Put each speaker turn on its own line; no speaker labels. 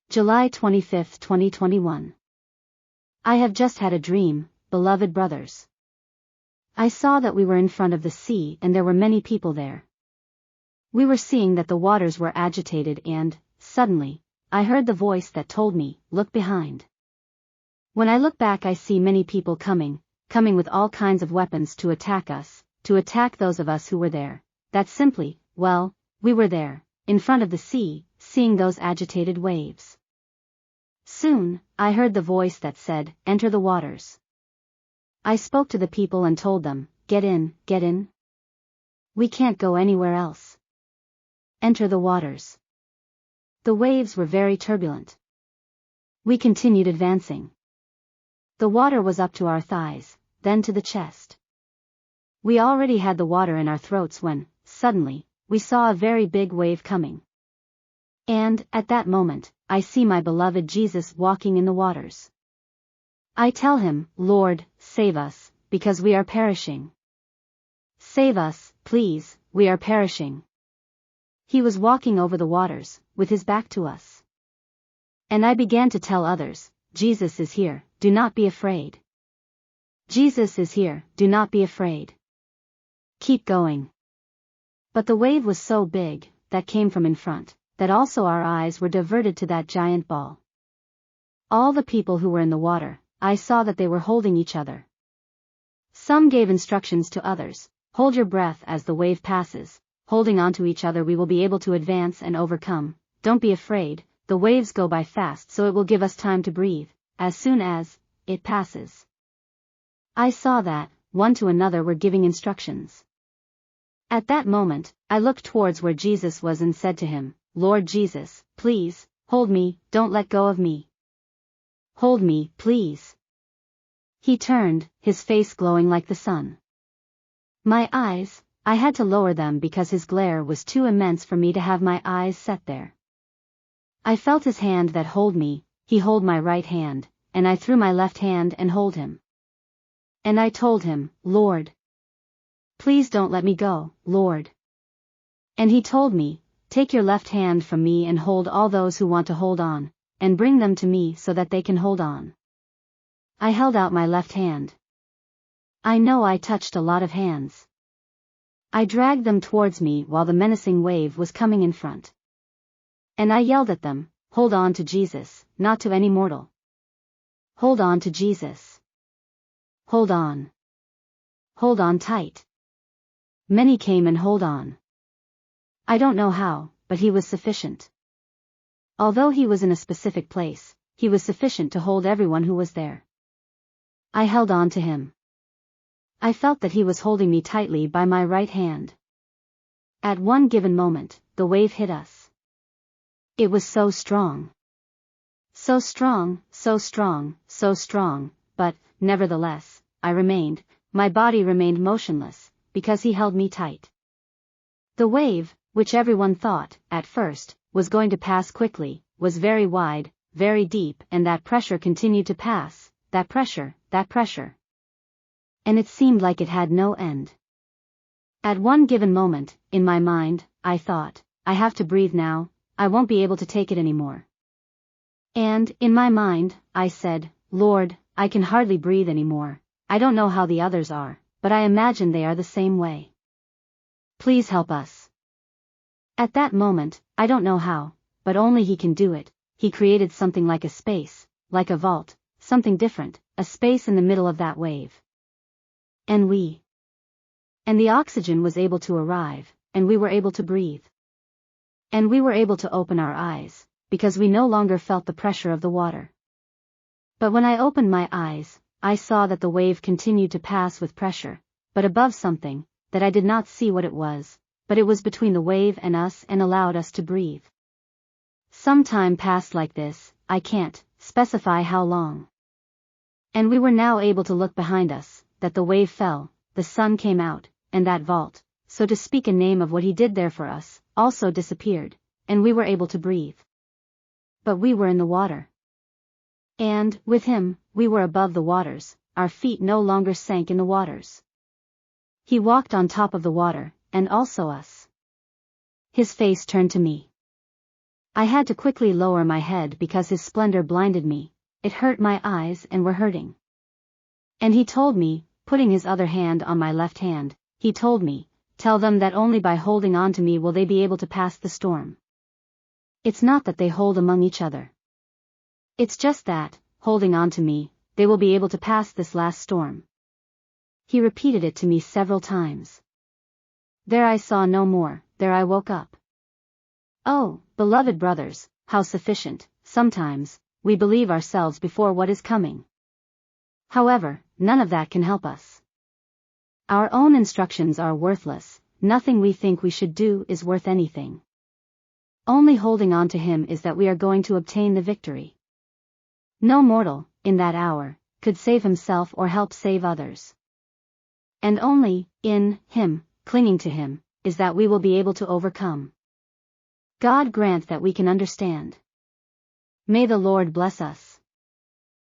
July 25, 2021. I have just had a dream, beloved brothers. I saw that we were in front of the sea and there were many people there. We were seeing that the waters were agitated and, suddenly, I heard the voice that told me, look behind. When I look back I see many people coming with all kinds of weapons to attack us, to attack those of us who were there. That simply, well, we were there, in front of the sea, seeing those agitated waves. Soon, I heard the voice that said, enter the waters. I spoke to the people and told them, get in, get in. We can't go anywhere else. Enter the waters. The waves were very turbulent. We continued advancing. The water was up to our thighs, then to the chest. We already had the water in our throats when, suddenly, we saw a very big wave coming. And, at that moment, I see my beloved Jesus walking in the waters. I tell him, Lord, save us, because we are perishing. Save us, please, we are perishing. He was walking over the waters, with his back to us. And I began to tell others, Jesus is here, do not be afraid. Jesus is here, do not be afraid. Keep going. But the wave was so big, that came from in front, that also our eyes were diverted to that giant ball. All the people who were in the water, I saw that they were holding each other. Some gave instructions to others, hold your breath as the wave passes, holding on to each other we will be able to advance and overcome, don't be afraid, the waves go by fast so it will give us time to breathe, as soon as it passes. I saw that, one to another were giving instructions. At that moment, I looked towards where Jesus was and said to him, Lord Jesus, please, hold me, don't let go of me. Hold me, please. He turned, his face glowing like the sun. My eyes, I had to lower them because his glare was too immense for me to have my eyes set there. I felt his hand that hold me, he hold my right hand, and I threw my left hand and hold him. And I told him, Lord, please don't let me go, Lord. And he told me, take your left hand from me and hold all those who want to hold on, and bring them to me so that they can hold on. I held out my left hand. I know I touched a lot of hands. I dragged them towards me while the menacing wave was coming in front. And I yelled at them, hold on to Jesus, not to any mortal. Hold on to Jesus. Hold on. Hold on tight. Many came and hold on. I don't know how, but he was sufficient. Although he was in a specific place, he was sufficient to hold everyone who was there. I held on to him. I felt that he was holding me tightly by my right hand. At one given moment, the wave hit us. It was so strong. So strong, so strong, so strong, but, nevertheless, I remained, my body remained motionless, because he held me tight. The wave, which everyone thought, at first, was going to pass quickly, was very wide, very deep, and that pressure continued to pass, that pressure. And it seemed like it had no end. At one given moment, in my mind, I thought, I have to breathe now, I won't be able to take it anymore. And, in my mind, I said, Lord, I can hardly breathe anymore, I don't know how the others are, but I imagine they are the same way. Please help us. At that moment, I don't know how, but only he can do it, he created something like a space, like a vault, something different, a space in the middle of that wave. And the oxygen was able to arrive, and we were able to breathe. And we were able to open our eyes, because we no longer felt the pressure of the water. But when I opened my eyes, I saw that the wave continued to pass with pressure, but above something, that I did not see what it was, but it was between the wave and us and allowed us to breathe. Some time passed like this, I can't specify how long. And we were now able to look behind us, that the wave fell, the sun came out, and that vault, so to speak a name of what he did there for us, also disappeared, and we were able to breathe. But we were in the water. And, with him, we were above the waters, our feet no longer sank in the waters. He walked on top of the water, and also us. His face turned to me. I had to quickly lower my head because his splendor blinded me. It hurt my eyes and were hurting. And he told me, putting his other hand on my left hand, he told me, tell them that only by holding on to me will they be able to pass the storm. It's not that they hold among each other. It's just that, holding on to me, they will be able to pass this last storm. He repeated it to me several times. There I saw no more, there I woke up. Oh, beloved brothers, how sufficient, sometimes, we believe ourselves before what is coming. However, none of that can help us. Our own instructions are worthless, nothing we think we should do is worth anything. Only holding on to him is that we are going to obtain the victory. No mortal, in that hour, could save himself or help save others. And only, in him, clinging to him, is that we will be able to overcome. God grant that we can understand. May the Lord bless us.